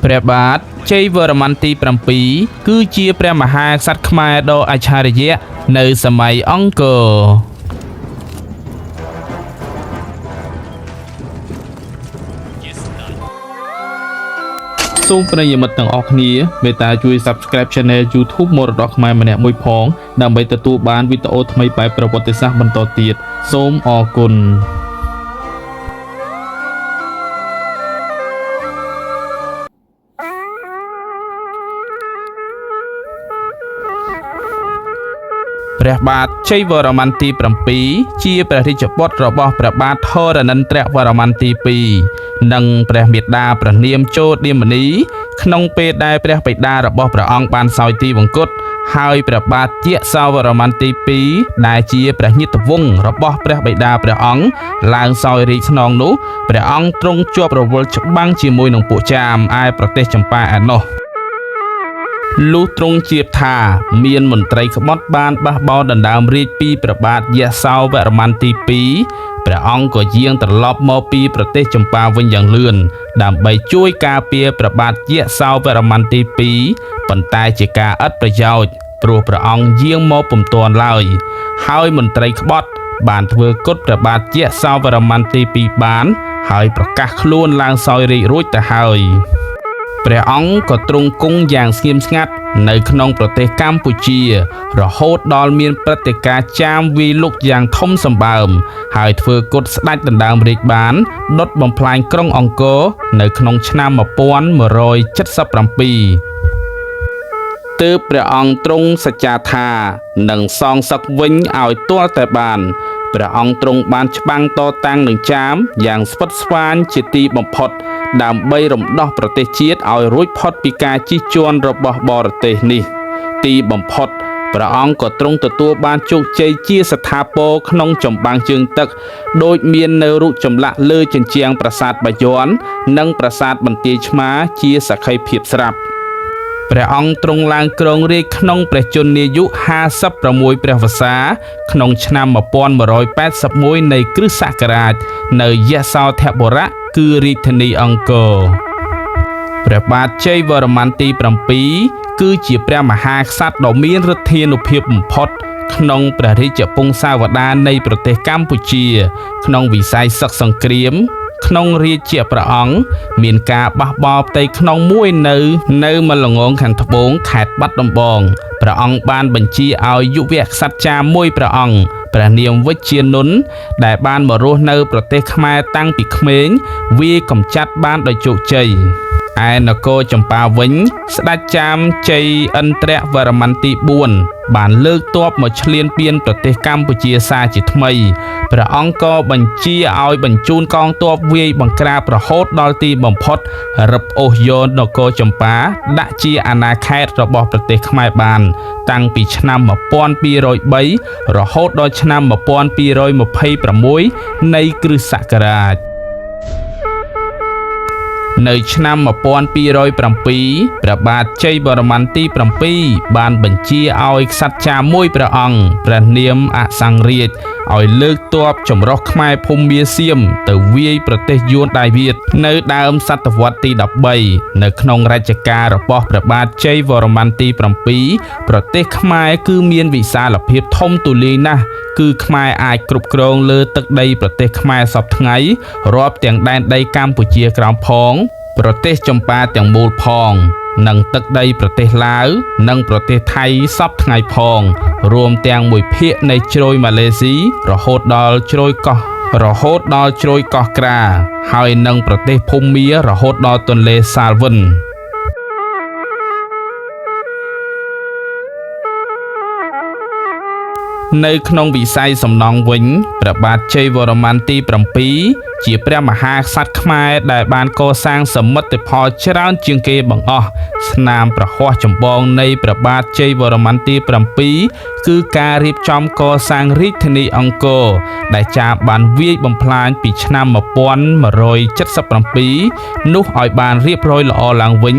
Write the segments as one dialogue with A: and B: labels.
A: ព្រះបាទជ័យវរ្ម័នទី7គឺជាព្រះមហាក្សត្រខ្មែរដ៏អច្ឆរិយៈនៅសម័យអង្គរសូមប្រិយមិត្តទាំងអស់គ្នាមេត្តាជួយ Subscribe Channel YouTube មរតកខ្មែរម្នាក់មួយផងដើម្បីទទួលបានវីដេអូថ្មីបែបប្រវត្តិសាស្ត្របន្តទៀតសូមអរគុណព្រះបាទជ័យវរ្ម័នទី7ជាព្រះរាជបុត្ររបស់ព្រះបាទធរណិន្ទ្រវរ្ម័នទី2និងព្រះមាតាព្រះនាមជោទាមនីក្នុងពេលដែលព្រះបិតារបស់ព្រះអង្គបានសោយទីវង្គតហើយព្រះបាទយសោវរ្ម័នទី2ដែលជាព្រះញាតិវង្សរបស់ព្រះបិតាព្រះអង្គឡើងសោយរាជស្នងនោះព្រះអង្គទ្រង់ជាប់រវល់ច្បាំងជាមួយនឹងពួកចាមឯប្រទេសចម្ប៉ាឯណោះលុះទ្រង់ជាថាមានមន្ត្រីក្បត់បានបះបោរដណ្ដើមរាជពីព្រះបាទយសោវរ្ម័នទី2ព្រះអង្គក៏យាងត្រឡប់មកពីប្រទេសចម្ប៉ាវិញយ៉ាងលឿនដើម្បីជួយការពារព្រះបាទយសោវរ្ម័នទី2ប៉ុន្តែជាការឥតប្រយោជន៍ព្រោះព្រះអង្គយាងមកពុំទាន់ឡើយហើយមន្ត្រីក្បត់បានធ្វើគុតព្រះបាទយសោវរ្ម័នទី2បានហើយប្រកាសខ្លួនឡើងសោយរាជរួចទៅហើយព្រះអង្គក៏ទ្រង់គង់យ៉ាងស្ងៀមស្ងាត់នៅក្នុងប្រទេសកម្ពុជារហូតដល់មានព្រឹត្តិការណ៍ចាមវាយលុកយ៉ាងធំសម្បើមហើយធ្វើគុតស្ដេចដណ្ដើមរាជបានដុតបំផ្លាញក្រុងអង្គរនៅក្នុងឆ្នាំ1177ទើបព្រះអង្គទ្រង់សច្ចាថានឹងសងសឹកវិញឲ្យទាល់តែបានព្រះអង្គទ្រង់បានច្បាំងតតាំងនឹងចាមយ៉ាងស្វិតស្វាញជាទីបំផុតដើម្បីរំដោះប្រទេសជាតិឲ្យរួចផុតពីការជិះជាន់របស់បរទេសនេះទីបំផុតព្រះអង្គក៏ទ្រង់ទទួលបានជោគជ័យជាស្ថាពរក្នុងចម្បាំងជើងទឹកដោយមាននៅរូបចម្លាក់លើជញ្ជាំងប្រាសាទបាយ័ននិងប្រាសាទបន្ទាយឆ្មាជាសក្ខីភាពស្រាប់ព្រះអង្គទ្រង់ឡើងគ្រងរាជក្នុងព្រះជន្មាយុ56ព្រះវស្សាក្នុងឆ្នាំ1181នៃគ្រិស្តសករាជនៅយសោធបុរៈគឺរាជធានីអង្គរព្រះបាទជ័យវរ្ម័នទី7គឺជាព្រះមហាក្សត្រដ៏មានឫទ្ធានុភាពបំផុតក្នុងព្រះរាជពង្សាវតារនៃប្រទេសកម្ពុជាក្នុងវិស័យសឹកសង្គ្រាមក្នុងរាជាព្រះអង្គមានការបះបោរផ្ទៃក្នុងមួយនៅមល្ងងខាងត្បូងខេត្តបាត់ដំបងព្រះអង្គបានបញ្ជាឲ្យយុវក្សត្រចាមមួយព្រះអង្គព្រះនាមវិជ្ជានុនដែលបានមករស់នៅប្រទេសខ្មែរតាំងពីក្មេងវាយកំចាត់បានដោយជោគជ័យឯនគរចម្ប៉ាវិញស្ដេចចាមជ័យឥន្ទ្រវរ្ម័នទី4បានលើកទ័ពមកឈ្លានពានប្រទេសកម្ពុជាសាជាថ្មីព្រះអង្គក៏បញ្ជាឲ្យបញ្ជូនកងទ័ពវាយបង្ក្រាបរហូតដល់ទីបំផុតរឹបអូសយកនគរចម្ប៉ាដាក់ជាអាណាខេត្តរបស់ប្រទេសខ្មែរបានតាំងពីឆ្នាំ1203រហូតដល់ឆ្នាំ1226នៃគ្រិស្តសករាជនៅឆ្នាំ1207ព្រះបាទជ័យវរ្ម័នទី7បានបញ្ជាឲ្យក្សត្រចាមមួយព្រះអង្គព្រះនាមអសង្ឃរាជឲ្យលើកទ័ពចម្រុះខ្មែរភូមាសៀមទៅវាយប្រទេសយួនដៃវៀតនៅដើមសតវត្សទី13នៅក្នុងរជ្ជកាលរបស់ព្រះបាទជ័យវរ្ម័នទី7ប្រទេសខ្មែរគឺមានវិសាលភាពធំទូលាយណាស់គឺខ្មែរអាចគ្រប់គ្រងលើទឹកដីប្រទេសខ្មែរសពថ្ងៃរាប់ទាំងដែនដីកម្ពុជាក្រោមផងប្រទេសចម្ប៉ាទាំងមូលផងនិងទឹកដីប្រទេសឡាវនិងប្រទេសថៃសពថ្ងៃផងរួមទាំងមួយភាគនៃជ្រោយម៉ាឡេស៊ីរហូតដល់ជ្រោយកោះក្រាហើយនិងប្រទេសភូមារហូតដល់ទន្លេសាល់វិននៅក្នុងវិស័យសំណង់វិញព្រះបាទជ័យវរ្ម័នទី7ជាព្រះមហាក្សត្រខ្មែរដែលបានកសាងសមិទ្ធផលច្រើនជាងគេបង្អស់ស្នាមព្រះហស្ថចម្បងនៃព្រះបាទជ័យវរ្ម័នទី7គឺការរៀបចំកសាងរាជធានីអង្គរដែលចាមបានវាយបំផ្លាញពីឆ្នាំ1177នោះឲ្យបានរៀបរយល្អឡើងវិញ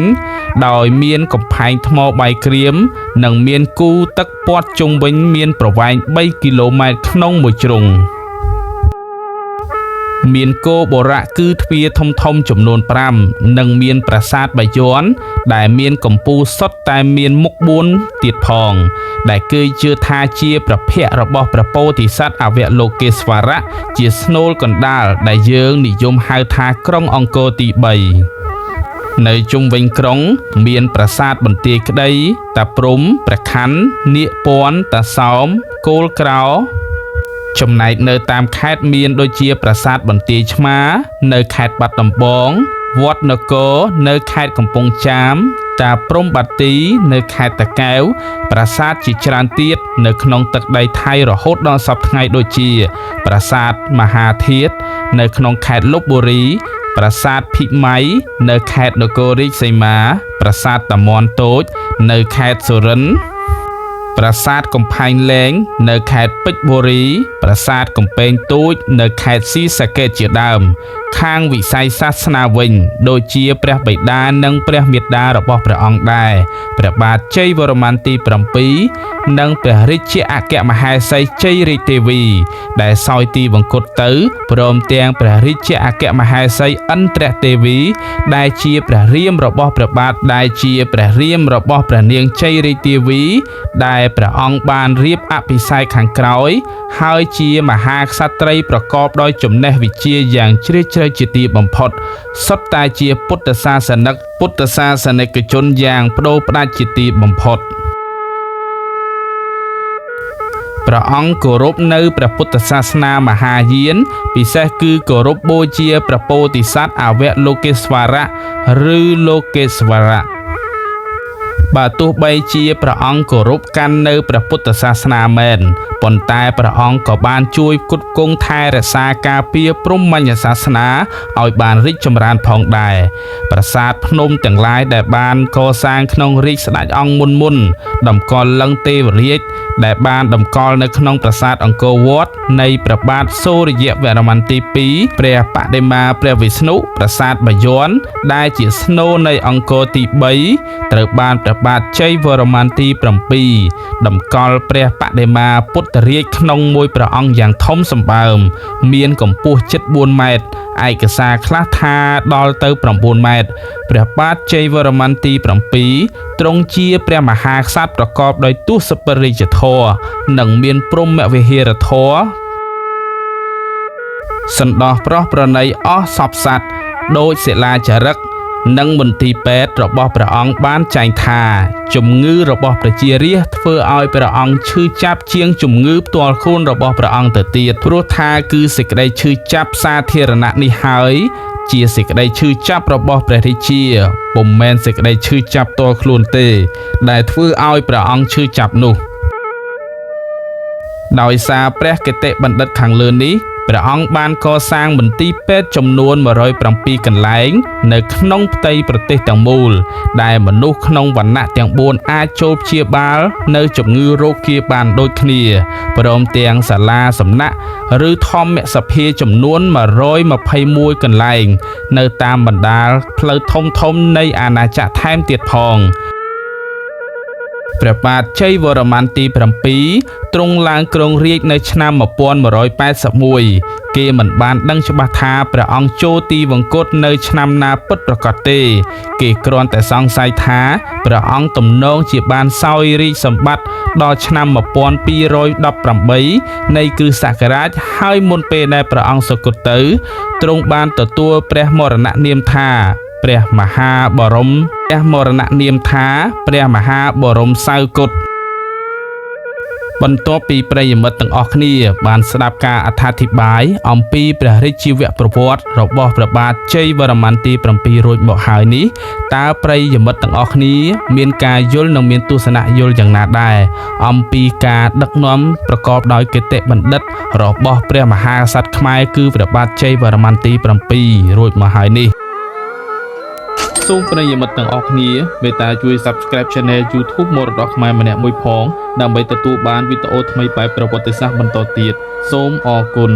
A: ដោយមានកំផែងថ្មបាយក្រៀមនិងមានគូទឹកព័ទ្ធជុំវិញមានប្រវែង3គីឡូម៉ែត្រក្នុងមួយជ្រុង មានគោបុរៈគឺទ្វារធំៗចំនួន5និងមានប្រាសាទបាយ័នដែលមានកម្ពូលសុទ្ធតែមានមុខ4ទៀតផងដែលគេជឿថាជាព្រះភ័ក្ត្ររបស់ព្រះពោធិសត្វអវលោកេស្វរៈជាស្នូលកណ្ដាលដែលយើងនិយមហៅថាក្រុងអង្គរទី3នៅជុំវិញក្រុងមានប្រាសាទបន្ទាយក្តីតាព្រំព្រះខ័ននាគពាន់តាសោមគោលក្រោចំណែកនៅតាមខេត្តមានដូចជាប្រាសាទបន្ទាយឆ្មានៅខេត្តបាត់ដំបងវត្តនគរនៅខេត្តកំពង់ចាមតាព្រំបាទីនៅខេត្តតាកែវប្រាសាទជាច្រើនទៀតនៅក្នុងទឹកដីថៃរហូតដល់សព្វថ្ងៃដូចជាប្រាសាទមហាធាតុនៅក្នុងខេត្តលបបុរីប្រាសាទភិម័យនៅខេត្តនគររាជសីមាប្រាសាទតាមាន់តូចនៅខេត្តសុរិន្ទប្រាសាទកំផែងលែងនៅខេត្តពេជ្របុរីប្រាសាទកំពែងទូចនៅខេត្តស៊ីសាកេតជាដើមខាងវិស័យសាសនាវិញដូចជាព្រះបិតានិងព្រះមាតារបស់ព្រះអង្គដែរព្រះបាទជ័យវរ្ម័នទី7និងព្រះរាជាអគ្គមហេសីជ័យរាជទេវីដែលសោយទីវង្គតទៅព្រមទាំងព្រះរាជាអគ្គមហេសីឥន្ទ្រទេវីដែលជាព្រះរាមរបស់ព្រះបាទដែលជាព្រះរាមរបស់ព្រះនាងជ័យរាជទេវីដែលព្រះអង្គបានរៀបអភិសេកខាងក្រោយហើយជាមហាក្សត្រីប្រកបដោយចំណេះវិជ្ជាយ៉ាងជ្រាលជ្រៅជាទីបំផុតសុទ្ធតែជាពុទ្ធសាសនិកជនយ៉ាងប្តូរផ្ដាច់ជាទីបំផុតព្រះអង្គគោរពនៅព្រះពុទ្ធសាសនាមហាយានពិសេសគឺគោរពបូជាព្រះពោធិសត្វអវលោកេស្វរៈឬលោកេស្វរៈបើទោះបីជាព្រះអង្គគោរពកាន់នៅព្រះពុទ្ធសាសនាមែនប៉ុន្តែព្រះអង្គក៏បានជួយផ្គត់ផ្គង់ថែរក្សាការពារព្រហ្មញ្ញសាសនាឲ្យបានរីកចម្រើនផងដែរប្រាសាទភ្នំទាំងឡាយដែលបានកសាងក្នុងរាជស្ដេចអង្គមុនតម្កល់លឹងទេវរាជដែលបានតម្កល់នៅក្នុងប្រាសាទអង្គរវត្តនៃព្រះបាទសូរ្យវរ្ម័នទី2ព្រះបដិមាព្រះវិស្ណុប្រាសាទបាយ័នដែលជាស្នូលនៃអង្គរទី3ត្រូវបានព្រះបាទជ័យវរ្ម័នទី7តម្កល់ព្រះបដិមាពុទ្ធរាជក្នុងមួយព្រះអង្គយ៉ាងធំសម្បើមមានកម្ពស់ជិត4ម៉ែត្រឯកសារខ្លះថាដល់ទៅ9ម៉ែត្រព្រះបាទជ័យវរ្ម័នទី7ទ្រង់ជាព្រះមហាក្សត្រប្រកបដោយទសពរាជធម៌និងមានព្រហ្មវិហារធម៌សន្តោសប្រោះប្រណីអស់សពសត្វដោយសិលាចារឹកនិងមន្ទីរពេទ្យរបស់ព្រះអង្គបានចែងថាជំងឺរបស់ប្រជារាស្ត្រធ្វើឲ្យព្រះអង្គឈឺចាប់ជាងជំងឺផ្ទាល់ខ្លួនរបស់ព្រះអង្គទៅទៀតព្រោះថាគឺសេចក្តីឈឺចាប់សាធារណៈនេះហើយជាសេចក្តីឈឺចាប់របស់ព្រះរាជាពុំមែនសេចក្តីឈឺចាប់ផ្ទាល់ខ្លួនទេដែលធ្វើឲ្យព្រះអង្គឈឺចាប់នោះដោយសារព្រះគតិបណ្ឌិតខាងលើនេះព្រះអង្គបានកសាងមន្ទីរពេទ្យចំនួន107កន្លែងនៅក្នុងផ្ទៃប្រទេសទាំងមូលដែលមនុស្សក្នុងវណ្ណៈទាំង4អាចចូលព្យាបាលនៅជំងឺរោគាបានដូចគ្នាព្រមទាំងសាលាសំណាក់ឬធម្មសភាចំនួន121កន្លែងនៅតាមបណ្ដាផ្លូវធំនៃអាណាចក្រថែមទៀតផងព្រះបាទជ័យវរ្ម័នទី7ទ្រង់ឡើងគ្រងរាជ្យនៅឆ្នាំ1181គេមិនបានដឹងច្បាស់ថាព្រះអង្គចូលទីវង្គតនៅឆ្នាំណាពិតប្រាកដទេគេគ្រាន់តែសង្ស័យថាព្រះអង្គទំនងជាបានសោយរាជសម្បត្តិដល់ឆ្នាំ1218នៃគ្រិស្តសករាជហើយមុនពេលដែលព្រះអង្គសុគតទៅទ្រង់បានទទួលព្រះមរណនាមថាព្រះមហាបរមសៅគតបន្ទាប់ពីប្រិយមិត្តទាំងអស់គ្នាបានស្ដាប់ការអត្ថាធិប្បាយអំពីព្រះរាជាវប្រវត្តិរបស់ព្រះបាទជ័យវរ្ម័នទី7រួចមកហើយនេះតើប្រិយមិត្តទាំងអស់គ្នាមានការយល់និងមានទស្សនៈយល់យ៉ាងណាដែរអំពីការដឹកនាំប្រកបដោយគតិបណ្ឌិតរបស់ព្រះមហាក្សត្រខ្មែរគឺព្រះបាទជ័យវរ្ម័នទី7រួចមកហើយនេះសូមប្រិយមិត្តទាំងអស់គ្នាមេត្តាជួយ Subscribe Channel YouTube មរតកខ្មែរម្នាក់មួយផងដើម្បីទទួលបានវីដេអូថ្មីបែបប្រវត្តិសាស្ត្របន្តទៀតសូមអរគុណ